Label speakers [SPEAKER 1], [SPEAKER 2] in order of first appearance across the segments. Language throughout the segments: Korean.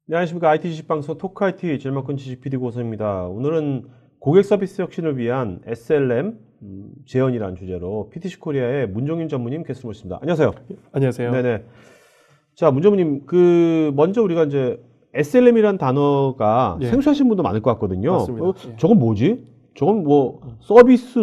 [SPEAKER 1] 네, 안녕하십니까. IT 지식방송 토크 IT 질문권 지식 PD 고선입니다. 오늘은 고객 서비스 혁신을 위한 SLM 재현이라는 주제로 PTC 코리아의 문종인 전무님 게스트 모십니다. 안녕하세요.
[SPEAKER 2] 안녕하세요.
[SPEAKER 1] 네네. 자, 문 전무님, 먼저 우리가 이제 SLM이라는 단어가 생소하신 분도 많을 것 같거든요.
[SPEAKER 2] 맞습니다.
[SPEAKER 1] 저건 뭐지? 저건 뭐 서비스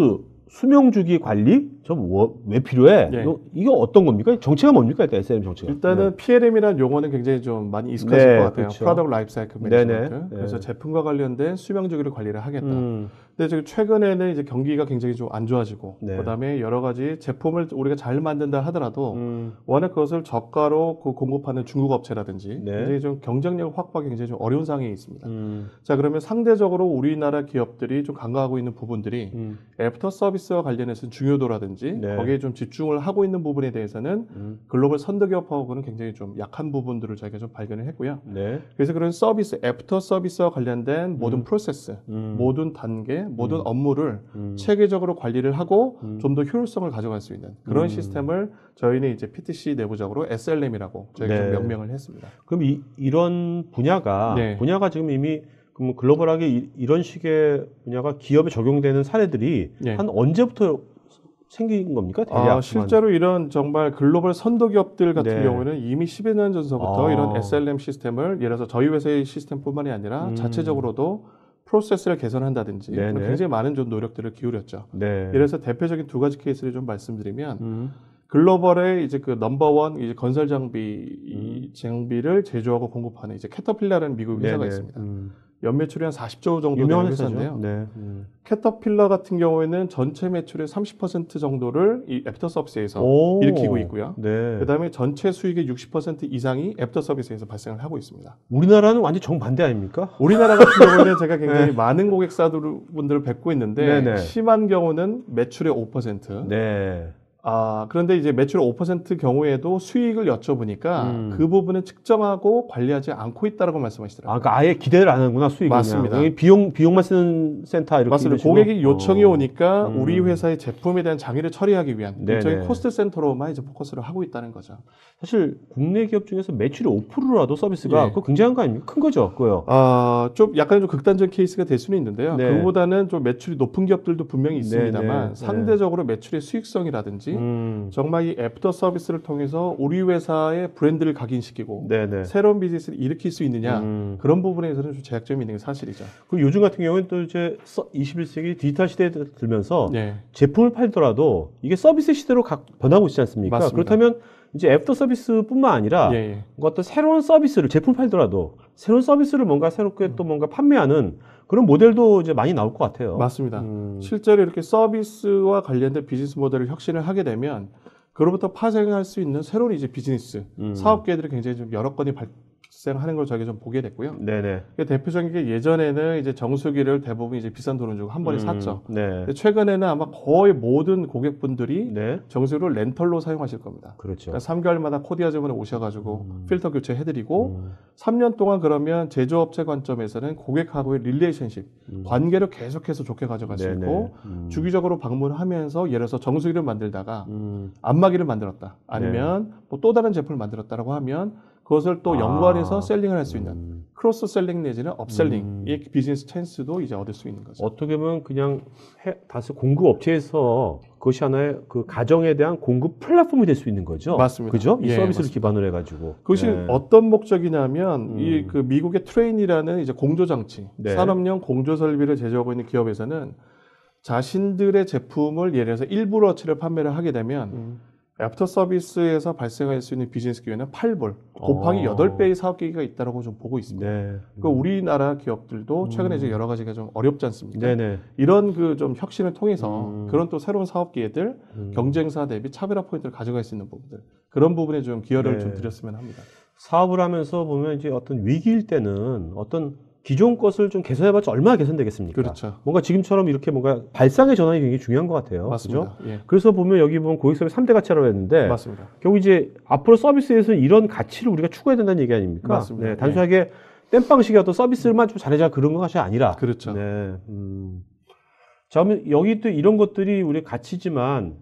[SPEAKER 1] 수명주기 관리? 저건 왜 필요해? 이거 어떤 겁니까? 정체가 뭡니까? 일단 SLM 정체가.
[SPEAKER 2] 일단은 PLM이라는 용어는 굉장히 좀 많이 익숙하실 것 같아요.
[SPEAKER 1] 그렇죠.
[SPEAKER 2] Product Lifecycle Management. 그래서 제품과 관련된 수명주기를 관리를 하겠다. 근데 지금 최근에는 이제 경기가 굉장히 좀 안 좋아지고, 그다음에 여러 가지 제품을 우리가 잘 만든다 하더라도 워낙 그것을 저가로 공급하는 중국 업체라든지 굉장히 좀 경쟁력을 확보하기 굉장히 좀 어려운 상황에 있습니다. 자, 그러면 상대적으로 우리나라 기업들이 좀 강화하고 있는 부분들이 애프터 서비스와 관련해서 중요도라든지 거기에 좀 집중을 하고 있는 부분에 대해서는 글로벌 선도기업하고는 굉장히 좀 약한 부분들을 저희가 좀 발견을 했고요. 그래서 그런 서비스, 애프터 서비스와 관련된 모든 프로세스, 모든 단계, 모든 업무를 체계적으로 관리를 하고 좀 더 효율성을 가져갈 수 있는 그런 시스템을 저희는 이제 PTC 내부적으로 SLM이라고 저희가 좀 명명을 했습니다.
[SPEAKER 1] 그럼 이런 분야가 지금 이미 그럼 글로벌하게 이런 식의 분야가 기업에 적용되는 사례들이 한 언제부터 생긴 겁니까? 대략?
[SPEAKER 2] 실제로 이런 정말 글로벌 선도 기업들 같은 경우에는 이미 10여 년 전서부터 이런 SLM 시스템을 예를 들어서 저희 회사의 시스템뿐만이 아니라 자체적으로도 프로세스를 개선한다든지 굉장히 많은 좀 노력들을 기울였죠. 예를 들어서 대표적인 두 가지 케이스를 좀 말씀드리면 글로벌의 이제 그 넘버원 이제 건설 장비를 제조하고 공급하는 이제 캐터필라라는 미국 회사가 있습니다. 연매출이 한 40조 정도 되는 회사인데요. 캐터필러 같은 경우에는 전체 매출의 30% 정도를 이 애프터 서비스에서 일으키고 있고요. 그다음에 전체 수익의 60% 이상이 애프터 서비스에서 발생을 하고 있습니다.
[SPEAKER 1] 우리나라는 완전 정반대 아닙니까?
[SPEAKER 2] 우리나라 같은 경우에는 제가 굉장히 많은 고객사분들을 뵙고 있는데 심한 경우는 매출의 5%. 그런데 이제 매출의 5% 경우에도 수익을 여쭤보니까 그 부분은 측정하고 관리하지 않고 있다라고 말씀하시더라고요.
[SPEAKER 1] 그러니까 아예 기대를 안 하는구나, 수익이.
[SPEAKER 2] 맞습니다.
[SPEAKER 1] 비용만 쓰는 센터 이렇게.
[SPEAKER 2] 맞습니다. 고객이 요청이 오니까 우리 회사의 제품에 대한 장애를 처리하기 위한 일종의 코스트 센터로만 이제 포커스를 하고 있다는 거죠.
[SPEAKER 1] 사실 국내 기업 중에서 매출이 5%라도 서비스가 그거 굉장한 거 아닙니까? 큰 거죠, 그거요.
[SPEAKER 2] 좀 약간 좀 극단적 케이스가 될 수는 있는데요. 그보다는 좀 매출이 높은 기업들도 분명히 있습니다만 상대적으로 매출의 수익성이라든지 정말 이 애프터 서비스를 통해서 우리 회사의 브랜드를 각인시키고 새로운 비즈니스를 일으킬 수 있느냐 그런 부분에서는 좀 제약점이 있는 게 사실이죠.
[SPEAKER 1] 그리고 요즘 같은 경우는 또 이제 21세기 디지털 시대에 들면서 제품을 팔더라도 이게 서비스 시대로 변하고 있지 않습니까?
[SPEAKER 2] 맞습니다.
[SPEAKER 1] 그렇다면 이제 애프터 서비스뿐만 아니라 어떤 새로운 서비스를 제품 팔더라도 새로운 서비스를 뭔가 새롭게 또 뭔가 판매하는 그런 모델도 이제 많이 나올 것 같아요.
[SPEAKER 2] 맞습니다. 실제로 이렇게 서비스와 관련된 비즈니스 모델을 혁신을 하게 되면 그로부터 파생할 수 있는 새로운 이제 비즈니스 사업계들이 굉장히 좀 여러 건이 발생하는 걸 저희가 좀 보게 됐고요. 대표적인 게 예전에는 이제 정수기를 대부분 이제 비싼 돈을 주고 한 번에 샀죠. 근데 최근에는 아마 거의 모든 고객분들이 정수기를 렌털로 사용하실 겁니다.
[SPEAKER 1] 그렇죠.
[SPEAKER 2] 그러니까 3개월마다 코디아점에 오셔가지고 필터 교체해드리고 3년 동안 그러면 제조업체 관점에서는 고객하고의 릴레이션십 관계를 계속해서 좋게 가져갈 수 있고 주기적으로 방문하면서 예를 들어서 정수기를 만들다가 안마기를 만들었다. 아니면 뭐 또 다른 제품을 만들었다라고 하면 그것을 또 연관해서 셀링을 할 수 있는 크로스 셀링 내지는 업셀링의 비즈니스 찬스도 이제 얻을 수 있는 거죠.
[SPEAKER 1] 어떻게 보면 그냥 다시 공급 업체에서 그것이 하나의 그 가정에 대한 공급 플랫폼이 될 수 있는 거죠.
[SPEAKER 2] 맞습니다.
[SPEAKER 1] 그죠? 이 서비스를
[SPEAKER 2] 맞습니다.
[SPEAKER 1] 기반으로 해가지고.
[SPEAKER 2] 그것이 어떤 목적이냐면 이 그 미국의 트레인이라는 이제 공조 장치, 산업용 공조 설비를 제조하고 있는 기업에서는 자신들의 제품을 예를 들어서 일부 업체를 판매를 하게 되면 애프터 서비스에서 발생할 수 있는 비즈니스 기회는 8불 곱하기 8배의 사업 기회가 있다고 좀 보고 있습니다. 그러니까 우리나라 기업들도 최근에 이제 여러 가지가 좀 어렵지 않습니까? 이런 그 좀 혁신을 통해서 그런 또 새로운 사업 기회들, 경쟁사 대비 차별화 포인트를 가져갈 수 있는 부분들 그런 부분에 좀 기여를 좀 드렸으면 합니다.
[SPEAKER 1] 사업을 하면서 보면 이제 어떤 위기일 때는 어떤 기존 것을 좀 개선해봤자 얼마나 개선되겠습니까?
[SPEAKER 2] 그렇죠.
[SPEAKER 1] 뭔가 지금처럼 이렇게 뭔가 발상의 전환이 굉장히 중요한 것 같아요.
[SPEAKER 2] 맞습니다.
[SPEAKER 1] 그죠? 그래서 보면 여기 보면 고객 서비스 3대 가치라고 했는데
[SPEAKER 2] 맞습니다.
[SPEAKER 1] 결국 이제 앞으로 서비스에서 이런 가치를 우리가 추구해야 된다는 얘기 아닙니까?
[SPEAKER 2] 맞습니다.
[SPEAKER 1] 단순하게 땜빵식의 어떤 서비스만 좀 잘해자 그런 것이 아니라.
[SPEAKER 2] 그렇죠.
[SPEAKER 1] 자, 그러면 여기 또 이런 것들이 우리 가치지만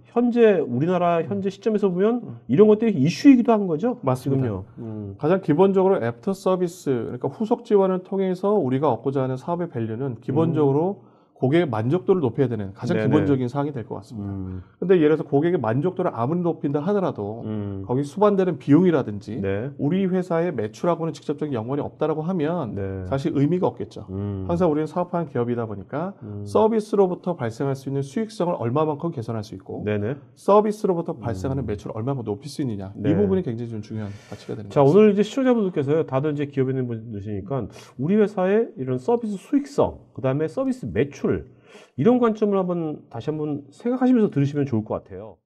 [SPEAKER 1] 우리나라 현재 시점에서 보면 이런 것들이 이슈이기도 한 거죠?
[SPEAKER 2] 맞습니다.
[SPEAKER 1] 지금요.
[SPEAKER 2] 가장 기본적으로 애프터 서비스, 그러니까 후속 지원을 통해서 우리가 얻고자 하는 사업의 밸류는 기본적으로 고객의 만족도를 높여야 되는 가장
[SPEAKER 1] 네네.
[SPEAKER 2] 기본적인 사항이 될 것 같습니다. 근데 예를 들어서 고객의 만족도를 아무리 높인다 하더라도 거기 수반되는 비용이라든지
[SPEAKER 1] 네.
[SPEAKER 2] 우리 회사의 매출하고는 직접적인 연관이 없다라고 하면
[SPEAKER 1] 네.
[SPEAKER 2] 사실 의미가 없겠죠. 항상 우리는 사업하는 기업이다 보니까 서비스로부터 발생할 수 있는 수익성을 얼마만큼 개선할 수 있고
[SPEAKER 1] 네네.
[SPEAKER 2] 서비스로부터 발생하는 매출을 얼마만큼 높일 수 있느냐
[SPEAKER 1] 네.
[SPEAKER 2] 이 부분이 굉장히 좀 중요한 가치가 되는
[SPEAKER 1] 자,
[SPEAKER 2] 것 같습니다.
[SPEAKER 1] 오늘 이제 시청자분들께서요, 다들 이제 기업에 있는 분들이시니까 우리 회사의 이런 서비스 수익성, 그 다음에 서비스 매출, 이런 관점을 다시 한번 생각하시면서 들으시면 좋을 것 같아요.